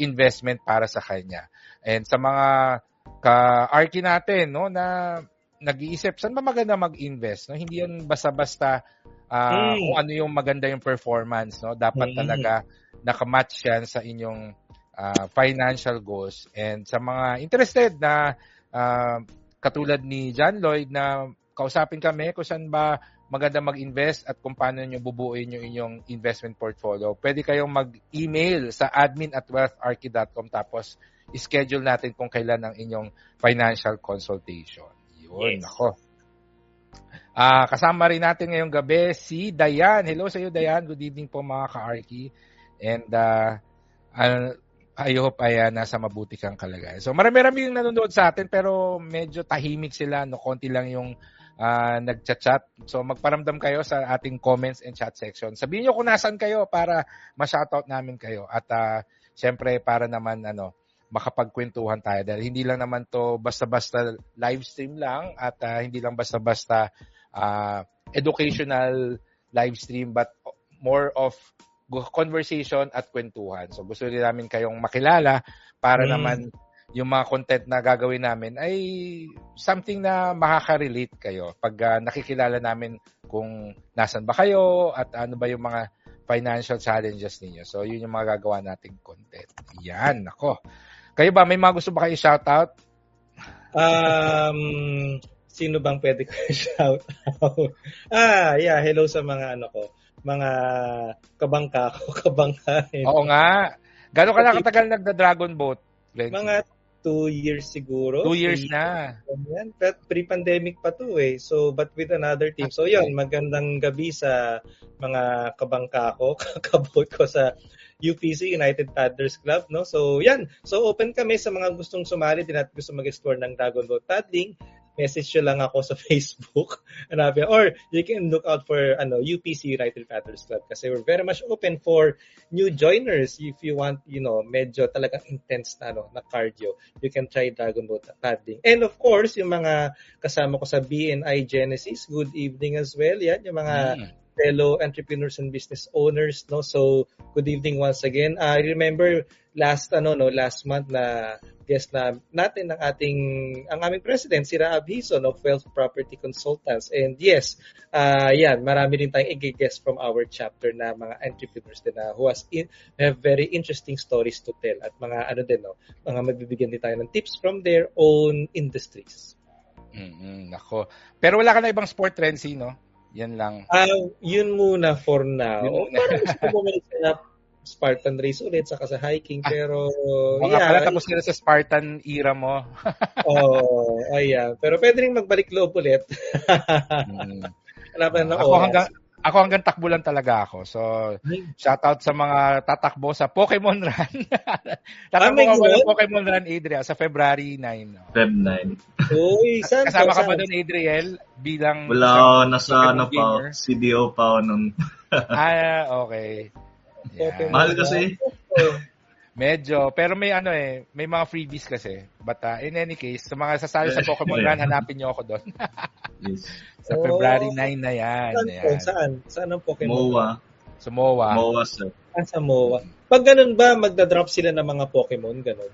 investment para sa kanya. And sa mga ka-arky natin, no, na nag-iisip, saan ba maganda mag-invest? No? Hindi yan basta-basta kung ano yung maganda yung performance. No? Dapat talaga nakamatch yan sa inyong financial goals. And sa mga interested na katulad ni John Lloyd na kausapin kami kung saan ba maganda mag-invest at kung paano nyo bubuuin yung inyong investment portfolio, pwede kayong mag-email sa admin@wealtharky.com tapos schedule natin kung kailan ang inyong financial consultation. Yun, ako. Kasama rin natin ngayong gabi si Dayan. Hello sa iyo, Dayan. Good evening po mga ka-Arky. And I hope ay nasa mabuti kang kalagayan. So marami-rami yung nanonood sa atin pero medyo tahimik sila. No? Konti lang yung nagchat-chat. So magparamdam kayo sa ating comments and chat section. Sabihin nyo kung nasan kayo para ma-shoutout namin kayo. At syempre para naman makapagkwentuhan tayo dahil hindi lang naman to basta-basta live stream lang at hindi lang basta-basta educational live stream but more of conversation at kwentuhan. So gusto rin namin kayong makilala para naman yung mga content na gagawin namin ay something na makaka-relate kayo pag nakikilala namin kung nasan ba kayo at ano ba yung mga financial challenges ninyo. So yun yung mga gagawa nating content. Yan, ako. Kayo ba, may mga gusto ba kayo shoutout? Sino bang pwede ko shoutout? Hello sa mga mga kabangka ko, kabangkain. Oo nga. Gano'n ka na katagal nagda-dragon boat? Glenn? Mga 2 years siguro. 2 years na. Yan. Pre-pandemic pa to eh. So, but with another team. So, yun, magandang gabi sa mga kabangka ko, kakabot ko sa UPC, United Paddlers Club, no? So, yan. So, open kami sa mga gustong sumali din at gusto mag-explore ng Dragon Boat Paddling. Message nyo lang ako sa Facebook. Or you can look out for UPC, United Paddlers Club kasi we're very much open for new joiners. If you want, medyo talagang intense na cardio, you can try Dragon Boat Paddling. And of course, yung mga kasama ko sa BNI Genesis, good evening as well. Yan, yung mga fellow entrepreneurs and business owners, no? So, good evening once again. I remember last month na guest na natin ang aming president, si Raab Hison of Wealth Property Consultants. And yes, marami rin tayong i-guest from our chapter na mga entrepreneurs din na who have very interesting stories to tell at mga mga mabibigyan din tayo ng tips from their own industries. Nako. Pero wala ka na ibang sport, Renzi, no? Yan lang. Yun muna for now. Parang gusto mo may Spartan race ulit saka sa hiking pero pala tapos na sa Spartan era mo. Pero pwede rin magbalik loob ulit. Ako hanggang takbo lang talaga ako. So, shoutout sa mga tatakbo sa Pokemon Run. Tatakbo ka ng Pokemon Run, Adria, sa February 9. Feb 9. Uy, kasama ka ba doon, Adriel? Bilang wala, nasa CDO pa nun. Okay. Yeah. Mahal kasi. Medyo, pero may may mga freebies kasi. But in any case, sa mga sasali sa Pokemon Run, hanapin niyo ako doon. Yes. Sa February 9 na yan. Saan? Saan ang Pokemon? MOA. Sa MOA. MOA, sir. Sa MOA. Pag ganun ba, magdadrop sila ng mga Pokemon? Ganun?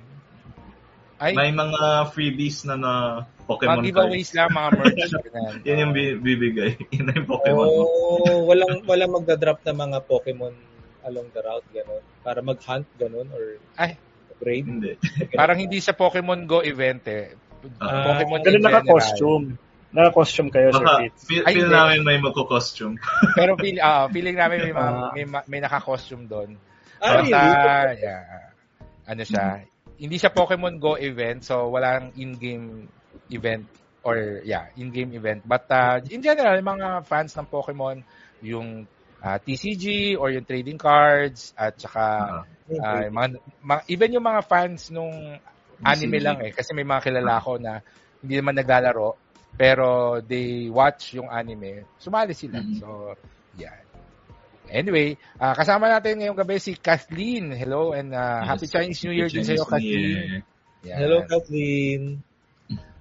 May mga freebies na Pokemon. Mga giveaways lang, mga merch. Yan yung bibigay. Yan yung Pokemon. Walang magdadrop na mga Pokemon along the route, gano'n? Para mag-hunt, gano'n? Or raid? Hindi. Parang hindi sa Pokemon Go event eh. Pokemon ganun naka-costume. Naka-costume kayo, Sir Fitz. Feel namin may magko-costume. Pero feeling namin may naka-costume doon. Siya. Hindi siya Pokemon Go event, so walang in-game event or in-game event. But in general, mga fans ng Pokemon, yung TCG or yung trading cards at saka even yung mga fans nung anime lang kasi may mga kilala ko na hindi naman naglalaro pero they watch yung anime, sumali sila. So, anyway, kasama natin ngayong gabi si Kathleen. Hello and Happy Chinese New Year din sa iyo, Kathleen. Hello, Kathleen.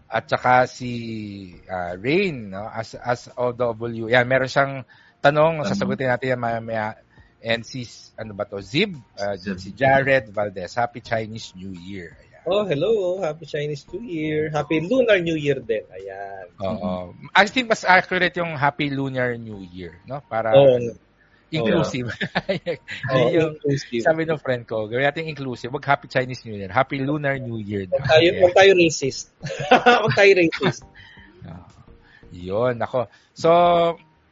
At saka si Rain, no? As OW. Meron siyang tanong, sasagutin natin yan mamaya. And si Zib, si Jared Valdez. Happy Chinese New Year. Ayan. Oh, hello. Happy Chinese New Year. Happy Lunar New Year din. Ayan. Oo. I think mas accurate yung Happy Lunar New Year, no? Para inclusive. Inclusive. Sabi ng friend ko, gawin natin inclusive. Wag Happy Chinese New Year. Happy Lunar New Year. Huwag tayo racist. Huwag tayo racist. Yun, ako. So,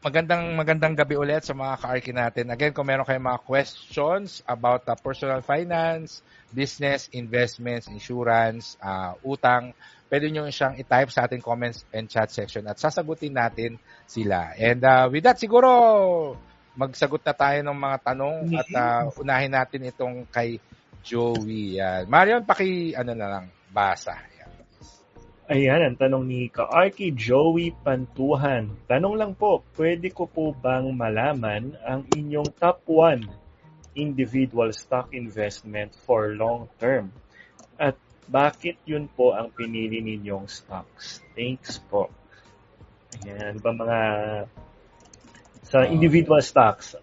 magandang gabi ulit sa mga ka-arki natin. Again, kung meron kayong mga questions about personal finance, business, investments, insurance, utang, pwede nyo siyang i-type sa ating comments and chat section at sasagutin natin sila. And with that, siguro magsagot na tayo ng mga tanong at unahin natin itong kay Joey. Marion, basa. Ayan, ang tanong ni Ka-Arki Joey Pantuhan. Tanong lang po, pwede ko po bang malaman ang inyong top 1 individual stock investment for long term? At bakit yun po ang pinili ninyong stocks? Thanks po. Ayan, ba mga sa individual stocks?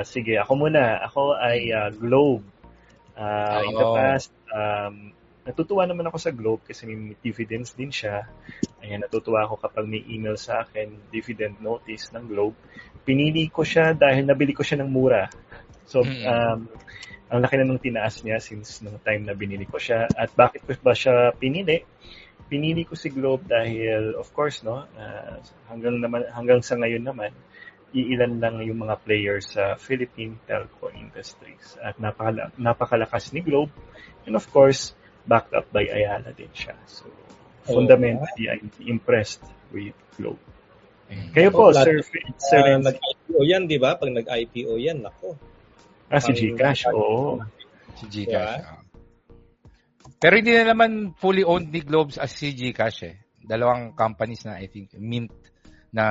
Sige, ako muna. Ako ay Globe. In the past, natutuwa naman ako sa Globe kasi may dividends din siya. Ayan, natutuwa ako kapag may email sa akin, dividend notice ng Globe. Pinili ko siya dahil nabili ko siya ng mura. So, ang laki na nung tinaas niya since nung time na binili ko siya. At bakit ko ba siya pinili? Pinili ko si Globe dahil, of course, hanggang sa ngayon naman, iilan lang yung mga players sa Philippine telco industries. At napakalakas ni Globe. And of course, backed up by Ayala din siya. So, fundamentally, I'm impressed with Globe. Kayo po, Sir nag-IPO yan, di ba? Pag nag-IPO yan, nako. Si Gcash, oo. Si Gcash, Pero hindi na naman fully owned ni Globe as si Gcash eh. Dalawang companies na, I think, Mint na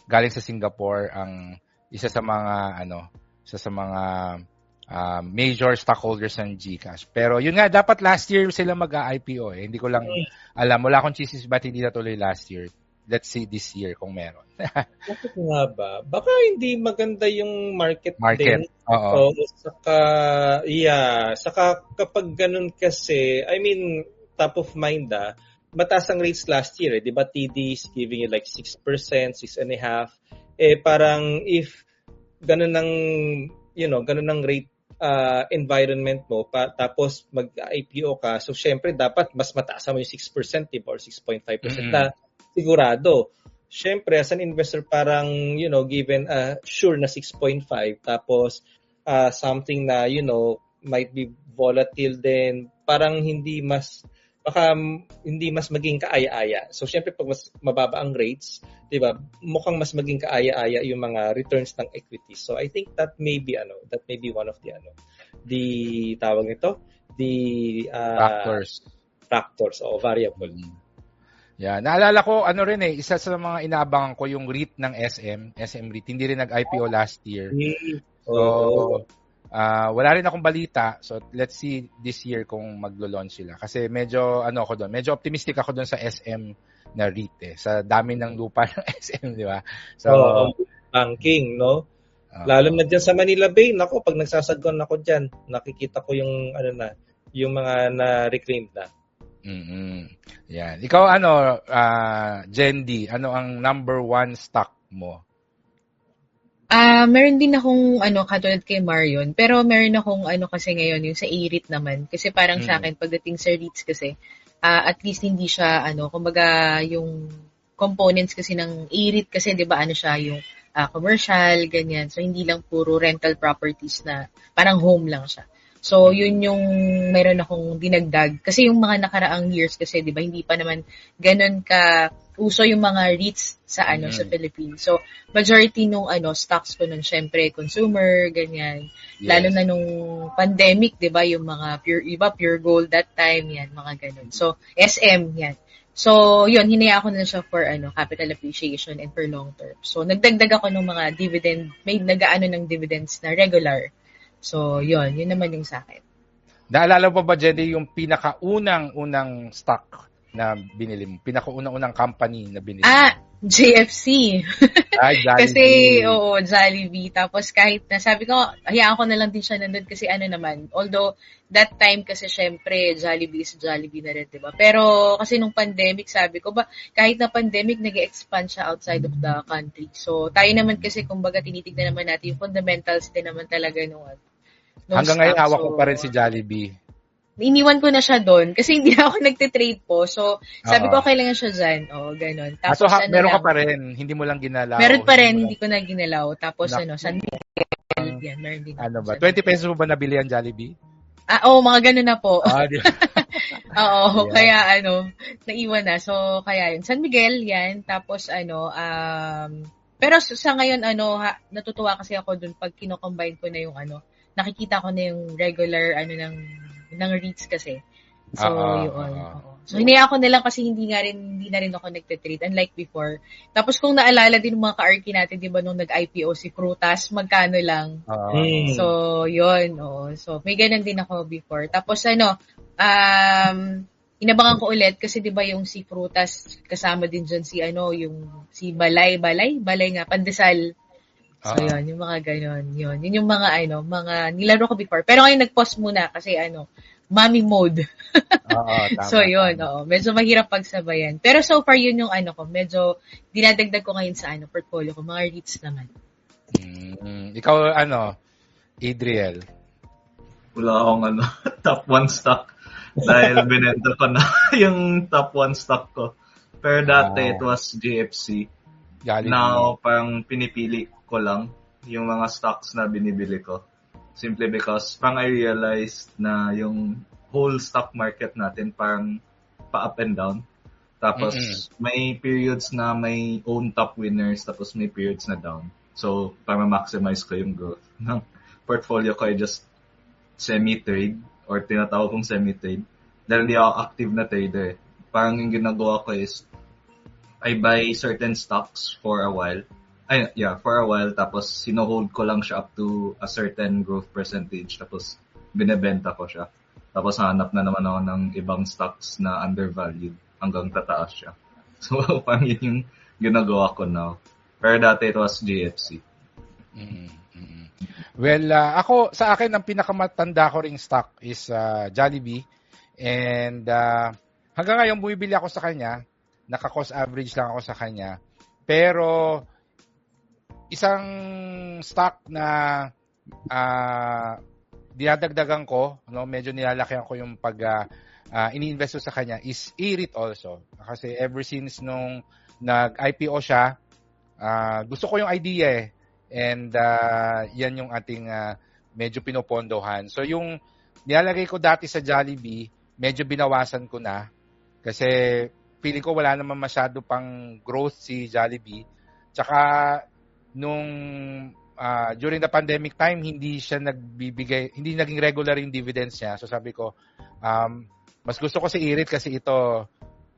galing sa Singapore ang isa sa mga major stockholders ng Gcash. Pero yun nga, dapat last year sila mag-IPO eh. Hindi ko lang alam. Wala akong chismis ba't hindi natuloy last year. Let's see this year kung meron. Bakit nga ba? Baka hindi maganda yung market din. Oo. Saka kapag ganun kasi, I mean, top of mind mataas ang rates last year. Di ba TD is giving you like 6%, 6.5%. Parang if ganun ng rate environment mo tapos mag-IPO ka, so syempre dapat mas mataas mo yung 6% or 6.5% na sigurado. Syempre as an investor parang given sure na 6.5 tapos something na might be volatile din, parang hindi mas maging kaaya-aya. So syempre pag mas mababa ang rates, 'di ba? Mukhang mas maging kaaya-aya yung mga returns ng equity. So I think that may be one of the tawag nito, the factors o variable. Yeah, naalala ko isa sa mga inaabangan ko yung REIT ng SM REIT. Hindi rin nag-IPO last year. So wala rin akong balita. So let's see this year kung maglo-launch sila. Kasi medyo medyo optimistic ako doon sa SM na REIT eh. Sa dami ng lupa ng SM, di ba? So banking, no? Lalo na diyan sa Manila Bay, nako pag nagsasagwan ako diyan, nakikita ko yung yung mga na-reclaim na. Yan. Ikaw Jen D, ano ang number 1 stock mo? Meron din akong katulad kay Marion, pero meron akong kasi ngayon yung sa A-REIT naman kasi parang sa akin pagdating sa REITs kasi at least hindi siya kumbaga yung components kasi ng A-REIT kasi 'di ba siya yung commercial ganyan. So hindi lang puro rental properties na parang home lang siya. So yun yung meron akong dinagdag kasi yung mga nakaraang years kasi 'di ba hindi pa naman ganoon ka uso yung mga REITs sa sa Philippines. So majority nung stocks ko nun syempre consumer ganyan. Yes. Lalo na nung pandemic 'di ba yung mga pure gold that time yan mga ganun. So SM yan. So yun hinaya ako na siya for capital appreciation and for long term. So nagdagdag ako ng mga dividend, may ng dividends na regular. So yun naman yung sa akin. Naalala mo ba Jenny yung pinakaunang stock na binili mo? Pinakaunang company na binili mo? JFC. Ay, Jollibee. Kasi, oo, Jollibee. Tapos kahit na, sabi ko, hayaan ko na lang din siya nandun kasi ano naman, although that time kasi syempre, Jollibee is Jollibee na rin, diba? Pero kasi nung pandemic, sabi ko ba, kahit na pandemic, nag-expand siya outside of the country. So, tayo naman kasi, kumbaga, tinitignan naman natin yung fundamentals din naman talaga nung hanggang ngayon, hawak ko pa rin si Jollibee. Iniwan ko na siya doon kasi hindi ako nagte-trade po. So, sabi ko, okay lang siya dyan. Oo, ganun. Tapos, so, meron ka pa rin, hindi mo lang ginalaw. Meron pa rin, hindi ko na ginalaw. Tapos, San Miguel, yan, meron din. Ano ba? 20 pesos mo ba nabili ang Jollibee? Oo, mga ganun na po. Di ba? Oo, kaya naiwan na. So, kaya yun. San Miguel, yan. Tapos, pero sa ngayon, natutuwa kasi ako dun pag kino-combine ko na yung nakikita ko na yung regular, ng REITs kasi. So, yun. So, hinaya ko na lang kasi hindi na rin ako nagte-trade unlike before. Tapos kung naalala din ng mga ka-RK natin, di ba, nung nag-IPO si Frutas, magkano lang. So, yun. So, may ganun din ako before. Tapos, inabangan ko ulit kasi di ba yung si Frutas, kasama din dyan si Balay nga, Pandesal. So, yun, yung mga ganon, yun. Yun yung mga, mga nilaro ko before. Pero ngayon nag-pause muna kasi, mommy mode. Tama. So, yun, medyo mahirap pagsabayan. Pero so far, yun yung ko, medyo dinadagdag ko ngayon sa portfolio ko. Mga REITs naman. Ikaw, Adriel? Wala akong top 1 stock dahil binenta ko na yung top 1 stock ko. Pero dati, it was GFC. Jollibee. Now, parang pinipili ko lang yung mga stocks na binibili ko. Simply because I realized na yung whole stock market natin parang pa-up and down. Tapos may periods na may own top winners, tapos may periods na down. So, para maximize ko yung growth ng portfolio ko, I just semi-trade or tinatawag kong semi-trade. Dahil hindi ako active na trader. Parang yung ginagawa ko is I buy certain stocks for a while. Tapos sino-hold ko lang siya up to a certain growth percentage. Tapos binebenta ko siya. Tapos hanap na naman ako ng ibang stocks na undervalued hanggang tataas siya. So, parang yun yung ginagawa ko now. Pero dati it was GFC. Well, sa akin, ang pinakamatanda ko ring stock is Jollibee. And hanggang ngayon, bumibili ako sa kanya. Naka-cost average lang ako sa kanya. Pero isang stock na dinadagdagan ko, medyo nilalakyan ko yung pag ini-invest ko sa kanya is IRIT also. Kasi ever since nung nag-IPO siya, gusto ko yung idea eh. And yan yung ating medyo pinopondohan. So yung nilalagay ko dati sa Jollibee, medyo binawasan ko na. Kasi feeling ko wala naman masyado pang growth si Jollibee. Tsaka nung during the pandemic time, hindi naging regular yung dividends niya. So sabi ko, mas gusto ko si IRIT kasi ito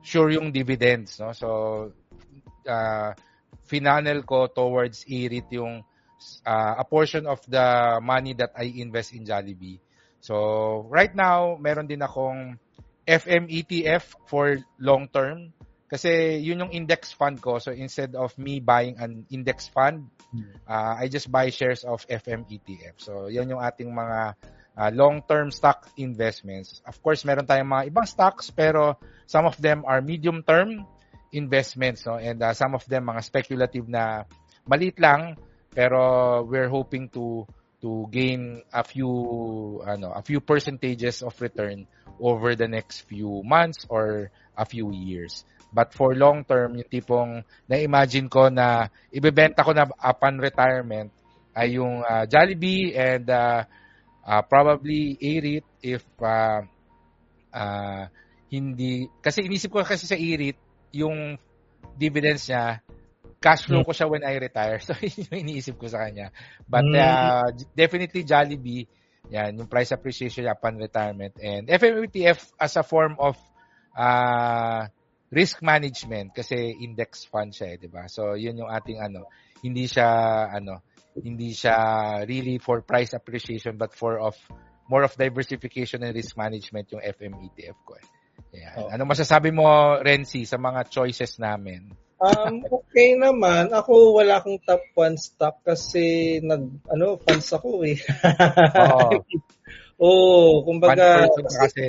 sure yung dividends, no? So final ko towards IRIT yung a portion of the money that I invest in Jollibee. So right now, meron din akong FM ETF for long term. Kasi yun yung index fund ko. So instead of me buying an index fund, I just buy shares of FM ETF. So yun yung ating mga long-term stock investments. Of course, meron tayong mga ibang stocks, pero some of them are medium-term investments, no? And some of them mga speculative na maliit lang, pero we're hoping to gain a few percentages of return over the next few months or a few years. But for long term, yung tipong na-imagine ko na ibebenta ko na upon retirement ay yung Jollibee and probably IRIT if hindi. Kasi inisip ko kasi sa IRIT, yung dividends niya, cash flow ko siya when I retire. So, yun yung iniisip ko sa kanya. But definitely Jollibee, yan, yung price appreciation upon retirement. And FMETF as a form of risk management kasi index fund siya, 'di ba? So, 'yun yung ating hindi siya really for price appreciation but more of diversification and risk management yung FM ETF ko. Yan. Ano masasabi mo, Renzi, sa mga choices namin? Okay naman. Ako wala akong top 1 stock kasi fans ako eh. Oo. Oo, kumbaga Fan person ka kasi.